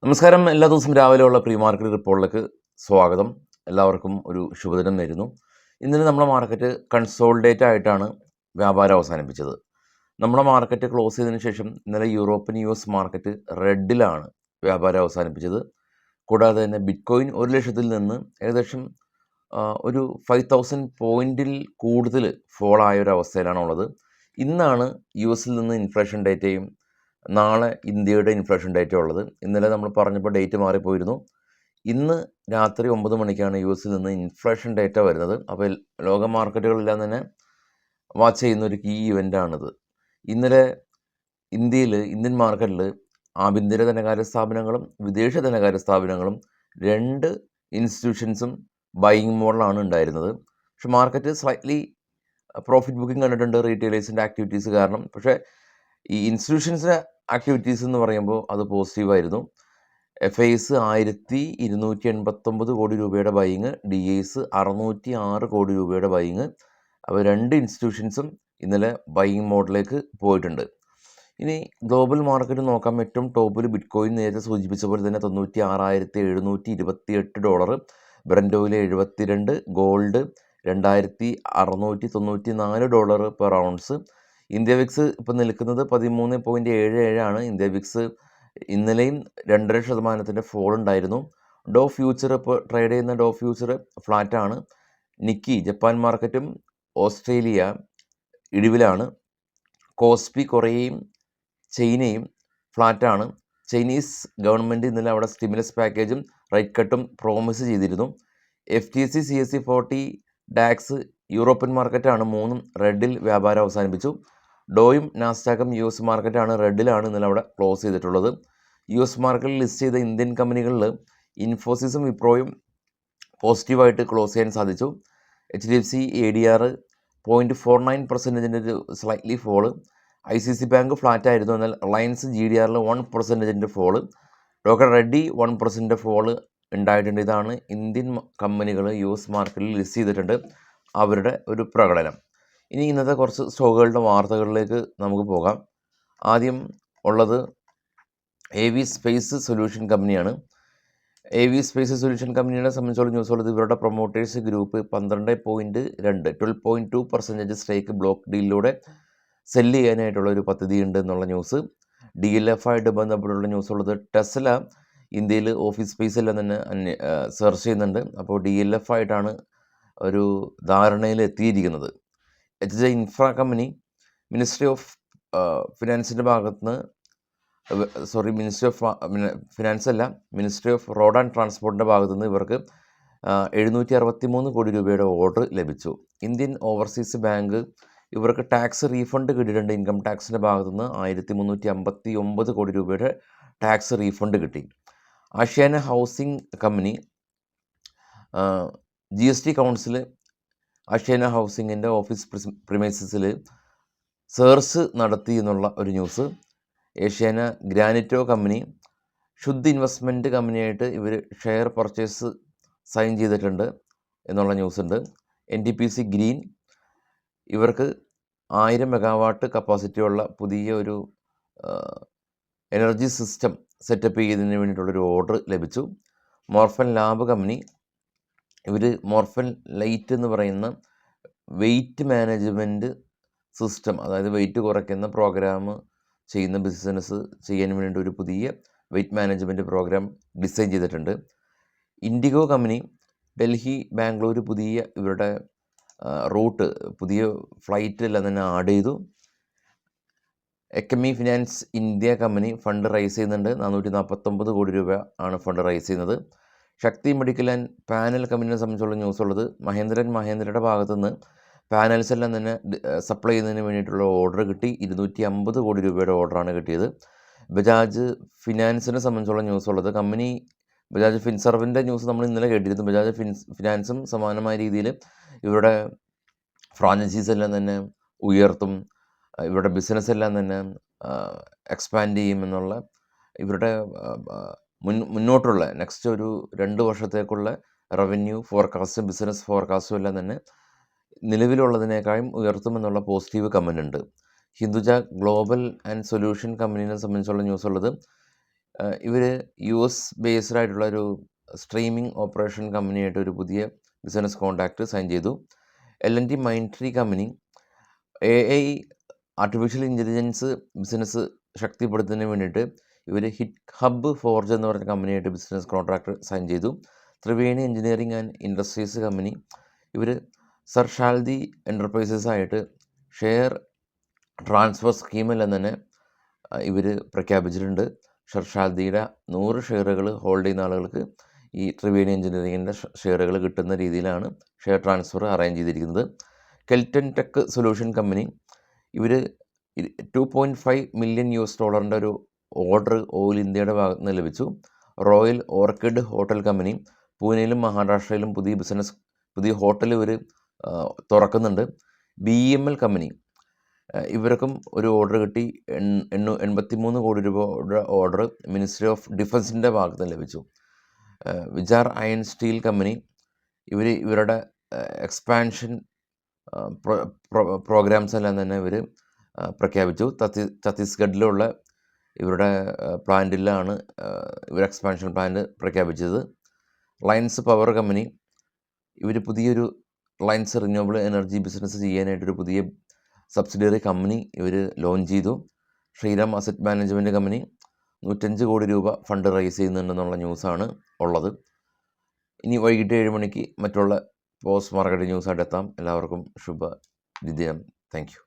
നമസ്കാരം. എല്ലാ ദിവസവും രാവിലെയുള്ള പ്രീ മാർക്കറ്റ് റിപ്പോർട്ടിലേക്ക് സ്വാഗതം. എല്ലാവർക്കും ഒരു ശുഭദിനം നേരുന്നു. ഇന്നലെ നമ്മുടെ മാർക്കറ്റ് കൺസോളിഡേറ്റ് ആയിട്ടാണ് വ്യാപാരം അവസാനിപ്പിച്ചത്. നമ്മുടെ മാർക്കറ്റ് ക്ലോസ് ചെയ്തതിന് ശേഷം ഇന്നലെ യൂറോപ്യൻ US മാർക്കറ്റ് റെഡിലാണ് വ്യാപാരം അവസാനിപ്പിച്ചത്. കൂടാതെ തന്നെ ബിറ്റ്കോയിൻ 1,00,000-ൽ നിന്ന് ഏകദേശം ഒരു 5,000 പോയിൻറ്റിൽ കൂടുതൽ ഫോൾ ആയ ഒരു അവസ്ഥയിലാണുള്ളത്. ഇന്നാണ് US-ൽ നിന്ന് ഇൻഫ്ലേഷൻ ഡേറ്റയും നാളെ ഇന്ത്യയുടെ ഇൻഫ്ലേഷൻ ഡേറ്റ ഉള്ളത്. ഇന്നലെ നമ്മൾ പറഞ്ഞപ്പോൾ ഡേറ്റ് മാറിപ്പോയിരുന്നു. ഇന്ന് രാത്രി 9 മണിക്കാണ് US-ൽ നിന്ന് ഇൻഫ്ലേഷൻ ഡേറ്റ വരുന്നത്. അപ്പോൾ ലോക മാർക്കറ്റുകളെല്ലാം തന്നെ വാച്ച് ചെയ്യുന്ന ഒരു കീ ഇവൻ്റാണിത്. ഇന്നലെ ഇന്ത്യൻ മാർക്കറ്റിൽ ആഭ്യന്തര ധനകാര്യ സ്ഥാപനങ്ങളും വിദേശ ധനകാര്യ സ്ഥാപനങ്ങളും 2 ഇൻസ്റ്റിറ്റ്യൂഷൻസും ബൈയിങ് മോഡലാണ് ഉണ്ടായിരുന്നത്. പക്ഷെ മാർക്കറ്റ് സ്ലൈറ്റ്ലി പ്രോഫിറ്റ് ബുക്കിംഗ് കണ്ടിട്ടുണ്ട് റീറ്റെയിലേഴ്സിൻ്റെ ആക്ടിവിറ്റീസ് കാരണം. പക്ഷേ ഈ ഇൻസ്റ്റിറ്റ്യൂഷൻസിൻ്റെ ആക്ടിവിറ്റീസ് എന്ന് പറയുമ്പോൾ അത് പോസിറ്റീവായിരുന്നു. FIs 1,289 കോടി രൂപയുടെ ബൈയിങ്, DIs 606 കോടി രൂപയുടെ ബൈയിങ്. അപ്പോൾ 2 ഇൻസ്റ്റിറ്റ്യൂഷൻസും ഇന്നലെ ബൈയിങ് മോഡിലേക്ക് പോയിട്ടുണ്ട്. ഇനി ഗ്ലോബൽ മാർക്കറ്റ് നോക്കാം. ഏറ്റവും ടോപ്പിൽ ബിറ്റ്കോയിൻ നേരത്തെ സൂചിപ്പിച്ച പോലെ തന്നെ $96,728, Brent oil 72, gold $2,694 per ounce. India Vicks ഇപ്പോൾ നിൽക്കുന്നത് 13.77 ആണ്. ഇന്ത്യ വിക്സ് ഇന്നലെയും 2.5% ഫോൾ ഉണ്ടായിരുന്നു. ഡോ ഫ്യൂച്ചർ ഇപ്പോൾ ട്രേഡ് ചെയ്യുന്ന ഡോ ഫ്യൂച്ചർ ഫ്ലാറ്റാണ്. നിക്കി ജപ്പാൻ മാർക്കറ്റും ഓസ്ട്രേലിയ ഇടിവിലാണ്. കോസ്പി കൊറിയയും ചൈനയും ഫ്ലാറ്റാണ്. ചൈനീസ് ഗവൺമെൻറ് ഇന്നലെ അവിടെ സ്റ്റിമുലസ് പാക്കേജും റേറ്റ് കട്ടും പ്രോമിസ് ചെയ്തിരുന്നു. FTSE CSE 40 ഡാക്സ് യൂറോപ്യൻ മാർക്കറ്റാണ്. 3ഉം റെഡിൽ വ്യാപാരം അവസാനിപ്പിച്ചു. ഡോയും നാസ്ഡാക്കും US മാർക്കറ്റാണ്. റെഡിലാണ് ഇന്നലെ അവിടെ ക്ലോസ് ചെയ്തിട്ടുള്ളത്. US മാർക്കറ്റിൽ ലിസ്റ്റ് ചെയ്ത ഇന്ത്യൻ കമ്പനികളിൽ ഇൻഫോസിസും വിപ്രോയും പോസിറ്റീവായിട്ട് ക്ലോസ് ചെയ്യാൻ സാധിച്ചു. HDFC ADR 0.49% ഒരു സ്ലൈറ്റ്ലി ഫോള്. ICICI ബാങ്ക് ഫ്ലാറ്റായിരുന്നു. എന്നാൽ റിലയൻസ് GDRൽ 1% ഫോള്. ഡോക്ടർ റെഡ്ഡി 1% ഫോള് ഉണ്ടായിട്ടുണ്ട്. ഇതാണ് ഇന്ത്യൻ കമ്പനികൾ US മാർക്കറ്റിൽ ലിസ്റ്റ് ചെയ്തിട്ടുണ്ട് അവരുടെ ഒരു പ്രകടനം. ഇനി ഇന്നത്തെ കുറച്ച് സ്റ്റോക്കുകളുടെ വാർത്തകളിലേക്ക് നമുക്ക് പോകാം. ആദ്യം ഉള്ളത് AV സ്പേസ് സൊല്യൂഷൻ കമ്പനിയാണ്. AV സ്പേസ് സൊല്യൂഷൻ കമ്പനിയെ സംബന്ധിച്ചുള്ള ന്യൂസ് ഉള്ളത് ഇവരുടെ പ്രൊമോട്ടേഴ്സ് ഗ്രൂപ്പ് 12.2% സ്റ്റേക്ക് ബ്ലോക്ക് ഡീലിലൂടെ സെല്ല് ചെയ്യാനായിട്ടുള്ള ഒരു പദ്ധതി ഉണ്ട് എന്നുള്ള ന്യൂസ്. DLF ആയിട്ട് ബന്ധപ്പെട്ടുള്ള ന്യൂസ് ഉള്ളത് ടെസ്ല ഇന്ത്യയിൽ ഓഫീസ് സ്പേസ് എല്ലാം തന്നെ സെർച്ച് ചെയ്യുന്നുണ്ട്. അപ്പോൾ DLF ആയിട്ടാണ് ഒരു ധാരണയിൽ എത്തിയിരിക്കുന്നത്. HJ infra company ministry of ഫിനാൻസിൻ്റെ ഭാഗത്തുനിന്ന് മിനിസ്ട്രി ഓഫ് ഫിനാൻസ് അല്ല, മിനിസ്ട്രി ഓഫ് റോഡ് ആൻഡ് ട്രാൻസ്പോർട്ടിൻ്റെ ഭാഗത്തുനിന്ന് ഇവർക്ക് 763 കോടി രൂപയുടെ ഓർഡർ ലഭിച്ചു. ഇന്ത്യൻ ഓവർസീസ് ബാങ്ക് ഇവർക്ക് ടാക്സ് റീഫണ്ട് കിട്ടിയിട്ടുണ്ട്. ഇൻകം ടാക്സിൻ്റെ ഭാഗത്തുനിന്ന് 1,359 കോടി രൂപയുടെ ടാക്സ് റീഫണ്ട് കിട്ടി. Ashiana housing company GST council Ashiana ഹൗസിങ്ങിൻ്റെ ഓഫീസ് പ്രിമൈസസിൽ സെർച്ച് നടത്തി എന്നുള്ള ഒരു ന്യൂസ്. ഏഷ്യാന ഗ്രാനിറ്റോ കമ്പനി ശുദ്ധ ഇൻവെസ്റ്റ്മെൻറ്റ് കമ്പനിയായിട്ട് ഇവർ ഷെയർ പർച്ചേസ് സൈൻ ചെയ്തിട്ടുണ്ട് എന്നുള്ള ന്യൂസുണ്ട്. NTPC ഗ്രീൻ ഇവർക്ക് 1000 മെഗാവാട്ട് കപ്പാസിറ്റിയുള്ള പുതിയ ഒരു എനർജി സിസ്റ്റം സെറ്റപ്പ് ചെയ്യുന്നതിന് വേണ്ടിയിട്ടുള്ളൊരു ഓർഡർ ലഭിച്ചു. മോർഫൻ ലാബ് കമ്പനി ഇവർ മോർഫൻ ലൈറ്റ് എന്ന് പറയുന്ന വെയിറ്റ് മാനേജ്മെൻറ്റ് സിസ്റ്റം, അതായത് വെയിറ്റ് കുറയ്ക്കുന്ന പ്രോഗ്രാം ചെയ്യുന്ന ബിസിനസ് ചെയ്യാൻ വേണ്ടി ഒരു പുതിയ വെയിറ്റ് മാനേജ്മെൻറ്റ് പ്രോഗ്രാം ഡിസൈൻ ചെയ്തിട്ടുണ്ട്. ഇൻഡിഗോ കമ്പനി ഡൽഹി ബാംഗ്ലൂർ പുതിയ ഇവരുടെ റൂട്ട് പുതിയ ഫ്ലൈറ്റെല്ലാം തന്നെ ആഡ് ചെയ്തു. എക്കമി finance India company fund raise ചെയ്യുന്നുണ്ട്. 449 കോടി രൂപ ആണ് ഫണ്ട് റൈസ് ചെയ്യുന്നത്. ശക്തി മെഡിക്കൽ ആൻഡ് പാനൽ കമ്പനിയെ സംബന്ധിച്ചുള്ള ന്യൂസ് ഉള്ളത് മഹേന്ദ്രയുടെ ഭാഗത്തുനിന്ന് പാനൽസ് എല്ലാം തന്നെ സപ്ലൈ ചെയ്യുന്നതിന് വേണ്ടിയിട്ടുള്ള ഓർഡർ കിട്ടി. 250 കോടി രൂപയുടെ ഓർഡറാണ് കിട്ടിയത്. ബജാജ് ഫിനാൻസിനെ സംബന്ധിച്ചുള്ള ന്യൂസ് ഉള്ളത് ബജാജ് ഫിൻസർവിൻ്റെ ന്യൂസ് നമ്മൾ ഇന്നലെ കേട്ടിരുന്നു. ബജാജ് ഫിനാൻസും സമാനമായ രീതിയിൽ ഇവരുടെ ഫ്രാഞ്ചൈസീസ് എല്ലാം തന്നെ ഉയർത്തും, ഇവരുടെ ബിസിനസ് എല്ലാം തന്നെ എക്സ്പാൻഡ് ചെയ്യുമെന്നുള്ള ഇവരുടെ മുന്നോട്ടുള്ള നെക്സ്റ്റ് ഒരു 2 വർഷത്തേക്കുള്ള റവന്യൂ ഫോർകാസ്റ്റും ബിസിനസ് ഫോർകാസ്റ്റും എല്ലാം തന്നെ നിലവിലുള്ളതിനേക്കാളും ഉയർത്തുമെന്നുള്ള പോസിറ്റീവ് കമൻ്റ് ഉണ്ട്. ഹിന്ദുജ ഗ്ലോബൽ ആൻഡ് സൊല്യൂഷൻ കമ്പനീനെ സംബന്ധിച്ചുള്ള ന്യൂസ് ഉള്ളത് ഇവർ US ബേസ്ഡ് ആയിട്ടുള്ള ഒരു സ്ട്രീമിംഗ് ഓപ്പറേഷൻ കമ്പനിയായിട്ട് ഒരു പുതിയ ബിസിനസ് കോൺട്രാക്റ്റ് സൈൻ ചെയ്തു. L&T Mindtree company AI artificial intelligence business ശക്തിപ്പെടുത്തുന്നതിന് വേണ്ടിയിട്ട് ഇവർ ഹിറ്റ് ഹബ്ബ് ഫോർജ് എന്ന് പറഞ്ഞ കമ്പനിയായിട്ട് ബിസിനസ് കോൺട്രാക്ട് സൈൻ ചെയ്തു. Triveni engineering and industries company ഇവർ സർ ഷാൽദി എൻ്റർപ്രൈസസ് ആയിട്ട് ഷെയർ ട്രാൻസ്ഫർ സ്കീമെല്ലാം തന്നെ ഇവർ പ്രഖ്യാപിച്ചിട്ടുണ്ട്. ഷർഷാൽദിയുടെ 100 ഷെയറുകൾ ഹോൾഡ് ചെയ്യുന്ന ആളുകൾക്ക് ഈ ത്രിവേണി എഞ്ചിനീയറിങ്ങിൻ്റെ ഷെയറുകൾ കിട്ടുന്ന രീതിയിലാണ് ഷെയർ ട്രാൻസ്ഫർ അറേഞ്ച് ചെയ്തിരിക്കുന്നത്. കെൽറ്റൺ ടെക് സൊല്യൂഷൻ കമ്പനി ഇവർ $2.5 മില്യൺ ഒരു ഓർഡർ ഓയിൽ ഇന്ത്യയുടെ ഭാഗത്ത് നിന്ന് ലഭിച്ചു. റോയൽ ഓർക്കിഡ് ഹോട്ടൽ കമ്പനി പൂനെയിലും മഹാരാഷ്ട്രയിലും പുതിയ ഹോട്ടൽ ഇവർ തുറക്കുന്നുണ്ട്. BEML കമ്പനി ഇവർക്കും ഒരു ഓർഡർ കിട്ടി. 83 കോടി രൂപയുടെ ഓർഡർ മിനിസ്ട്രി ഓഫ് ഡിഫൻസിൻ്റെ ഭാഗത്ത് നിന്ന് ലഭിച്ചു. വിചാർ അയൺ സ്റ്റീൽ കമ്പനി ഇവരുടെ എക്സ്പാൻഷൻ പ്രോഗ്രാംസ് എല്ലാം തന്നെ ഇവർ പ്രഖ്യാപിച്ചു. ഛത്തീസ്ഗഡിലുള്ള ഇവരുടെ പ്ലാന്റിലാണ് ഇവർ എക്സ്പാൻഷൻ പ്ലാന്റ് പ്രഖ്യാപിച്ചത്. ലയൻസ് പവർ കമ്പനി ഇവർ പുതിയൊരു ലയൻസ് റിന്യൂവബിൾ എനർജി ബിസിനസ് ചെയ്യാനായിട്ടൊരു പുതിയ സബ്സിഡിയറി കമ്പനി ഇവർ ലോഞ്ച് ചെയ്തു. ശ്രീറാം അസറ്റ് മാനേജ്മെൻറ്റ് കമ്പനി 105 കോടി രൂപ ഫണ്ട് റൈസ് ചെയ്യുന്നുണ്ടെന്നുള്ള ന്യൂസാണ് ഉള്ളത്. ഇനി വൈകിട്ട് 7 മണിക്ക് മറ്റുള്ള പോസ്റ്റ് മാർക്കറ്റ് ന്യൂസായിട്ട് എത്താം. എല്ലാവർക്കും ശുഭ വിജയം. Thank you.